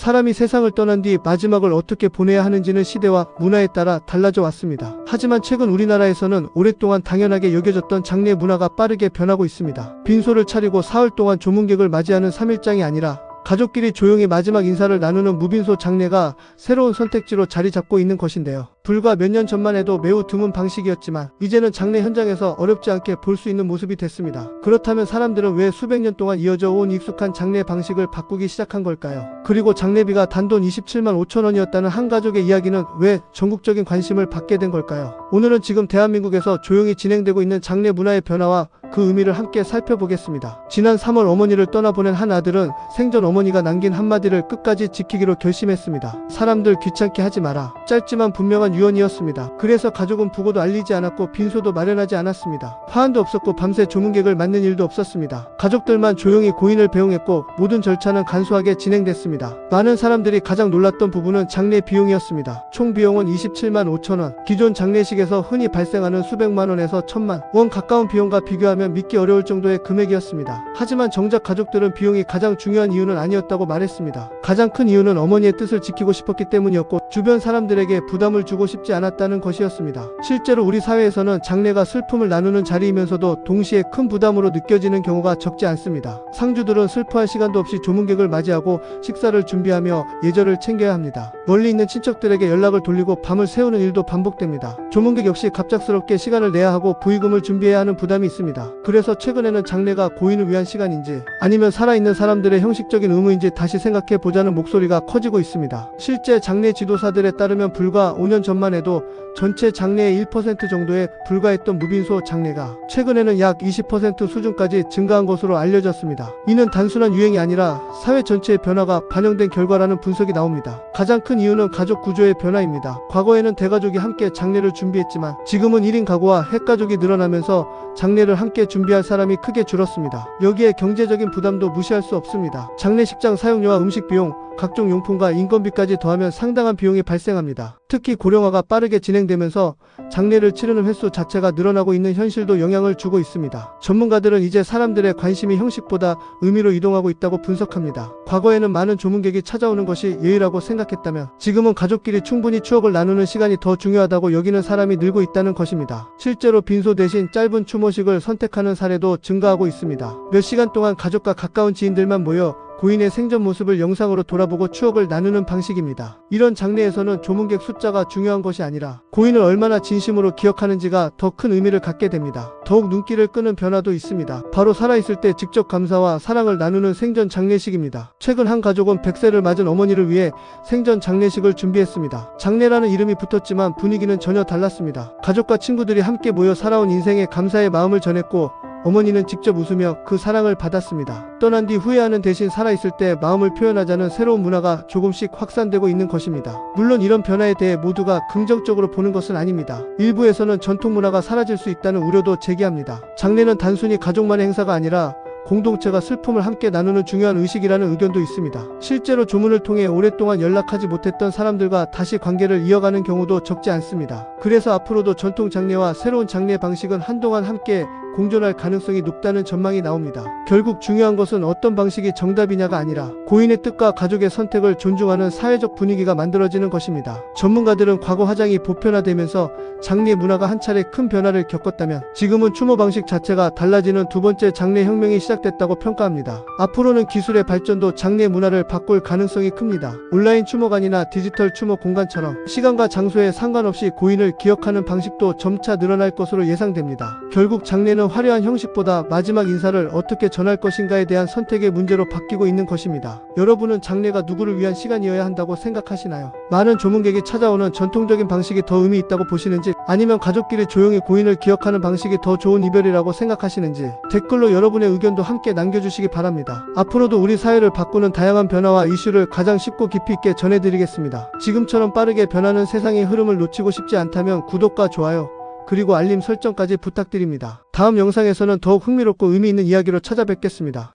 사람이 세상을 떠난 뒤 마지막을 어떻게 보내야 하는지는 시대와 문화에 따라 달라져 왔습니다. 하지만 최근 우리나라에서는 오랫동안 당연하게 여겨졌던 장례 문화가 빠르게 변하고 있습니다. 빈소를 차리고 사흘 동안 조문객을 맞이하는 3일장이 아니라 가족끼리 조용히 마지막 인사를 나누는 무빈소 장례가 새로운 선택지로 자리 잡고 있는 것인데요. 불과 몇 년 전만 해도 매우 드문 방식이었지만 이제는 장례 현장에서 어렵지 않게 볼 수 있는 모습이 됐습니다. 그렇다면 사람들은 왜 수백 년 동안 이어져 온 익숙한 장례 방식을 바꾸기 시작한 걸까요? 그리고 장례비가 단돈 27만 5천 원이었다는 한 가족의 이야기는 왜 전국적인 관심을 받게 된 걸까요? 오늘은 지금 대한민국에서 조용히 진행되고 있는 장례 문화의 변화와 그 의미를 함께 살펴보겠습니다. 지난 3월 어머니를 떠나보낸 한 아들은 생전 어머니가 남긴 한마디를 끝까지 지키기로 결심했습니다. 사람들 귀찮게 하지 마라. 짧지만 분명한 유언이었습니다. 그래서 가족은 부고도 알리지 않았고 빈소도 마련하지 않았습니다. 화환도 없었고 밤새 조문객을 맞는 일도 없었습니다. 가족들만 조용히 고인을 배웅했고 모든 절차는 간소하게 진행됐습니다. 많은 사람들이 가장 놀랐던 부분은 장례 비용이었습니다. 총 비용은 27만 5천 원. 기존 장례식에서 흔히 발생하는 수백만 원에서 1,000만 원 가까운 비용과 비교하면 믿기 어려울 정도의 금액이었습니다. 하지만 정작 가족들은 비용이 가장 중요한 이유는 아니었다고 말했습니다. 가장 큰 이유는 어머니의 뜻을 지키고 싶었기 때문이었고 주변 사람들에게 부담을 주고 싶지 않았다는 것이었습니다. 실제로 우리 사회에서는 장례가 슬픔을 나누는 자리이면서도 동시에 큰 부담으로 느껴지는 경우가 적지 않습니다. 상주들은 슬퍼할 시간도 없이 조문객을 맞이하고 식사를 준비하며 예절을 챙겨야 합니다. 멀리 있는 친척들에게 연락을 돌리고 밤을 새우는 일도 반복됩니다. 조문객 역시 갑작스럽게 시간을 내야 하고 부의금을 준비해야 하는 부담이 있습니다. 그래서 최근에는 장례가 고인을 위한 시간인지 아니면 살아있는 사람들의 형식적인 의무인지 다시 생각해보자는 목소리가 커지고 있습니다. 실제 장례 지도사들에 따르면 불과 5년 전만 해도 전체 장례의 1% 정도에 불과했던 무빈소 장례가 최근에는 약 20% 수준까지 증가한 것으로 알려졌습니다. 이는 단순한 유행이 아니라 사회 전체의 변화가 반영된 결과라는 분석이 나옵니다. 가장 큰 이유는 가족 구조의 변화입니다. 과거에는 대가족이 함께 장례를 준비했지만 지금은 1인 가구와 핵가족이 늘어나면서 장례를 함께 준비할 사람이 크게 줄었습니다. 여기에 경제적인 부담도 무시할 수 없습니다. 장례식장 사용료와 음식 비용, 각종 용품과 인건비까지 더하면 상당한 비용이 발생합니다. 특히 고령화가 빠르게 진행되면서 장례를 치르는 횟수 자체가 늘어나고 있는 현실도 영향을 주고 있습니다. 전문가들은 이제 사람들의 관심이 형식보다 의미로 이동하고 있다고 분석합니다. 과거에는 많은 조문객이 찾아오는 것이 예의라고 생각했다면 지금은 가족끼리 충분히 추억을 나누는 시간이 더 중요하다고 여기는 사람이 늘고 있다는 것입니다. 실제로 빈소 대신 짧은 추모식을 선택하는 사례도 증가하고 있습니다. 몇 시간 동안 가족과 가까운 지인들만 모여 고인의 생전 모습을 영상으로 돌아보고 추억을 나누는 방식입니다. 이런 장례에서는 조문객 숫자가 중요한 것이 아니라 고인을 얼마나 진심으로 기억하는지가 더 큰 의미를 갖게 됩니다. 더욱 눈길을 끄는 변화도 있습니다. 바로 살아있을 때 직접 감사와 사랑을 나누는 생전 장례식입니다. 최근 한 가족은 100세를 맞은 어머니를 위해 생전 장례식을 준비했습니다. 장례라는 이름이 붙었지만 분위기는 전혀 달랐습니다. 가족과 친구들이 함께 모여 살아온 인생에 감사의 마음을 전했고 어머니는 직접 웃으며 그 사랑을 받았습니다. 떠난 뒤 후회하는 대신 살아있을 때 마음을 표현하자는 새로운 문화가 조금씩 확산되고 있는 것입니다. 물론 이런 변화에 대해 모두가 긍정적으로 보는 것은 아닙니다. 일부에서는 전통 문화가 사라질 수 있다는 우려도 제기합니다. 장례는 단순히 가족만의 행사가 아니라 공동체가 슬픔을 함께 나누는 중요한 의식이라는 의견도 있습니다. 실제로 조문을 통해 오랫동안 연락하지 못했던 사람들과 다시 관계를 이어가는 경우도 적지 않습니다. 그래서 앞으로도 전통 장례와 새로운 장례 방식은 한동안 함께 공존할 가능성이 높다는 전망이 나옵니다. 결국 중요한 것은 어떤 방식이 정답이냐가 아니라 고인의 뜻과 가족의 선택을 존중하는 사회적 분위기가 만들어지는 것입니다. 전문가들은 과거 화장이 보편화되면서 장례 문화가 한 차례 큰 변화를 겪었다면 지금은 추모 방식 자체가 달라지는 두 번째 장례 혁명이 시작됐다고 평가합니다. 앞으로는 기술의 발전도 장례 문화를 바꿀 가능성이 큽니다. 온라인 추모관이나 디지털 추모 공간처럼 시간과 장소에 상관없이 고인을 기억하는 방식도 점차 늘어날 것으로 예상됩니다. 결국 장례는 화려한 형식보다 마지막 인사를 어떻게 전할 것인가에 대한 선택의 문제로 바뀌고 있는 것입니다. 여러분은 장례가 누구를 위한 시간이어야 한다고 생각하시나요? 많은 조문객이 찾아오는 전통적인 방식이 더 의미 있다고 보시는지 아니면 가족끼리 조용히 고인을 기억하는 방식이 더 좋은 이별이라고 생각하시는지 댓글로 여러분의 의견도 함께 남겨주시기 바랍니다. 앞으로도 우리 사회를 바꾸는 다양한 변화와 이슈를 가장 쉽고 깊이 있게 전해드리겠습니다. 지금처럼 빠르게 변하는 세상의 흐름을 놓치고 싶지 않다면 구독과 좋아요 그리고 알림 설정까지 부탁드립니다. 다음 영상에서는 더욱 흥미롭고 의미 있는 이야기로 찾아뵙겠습니다.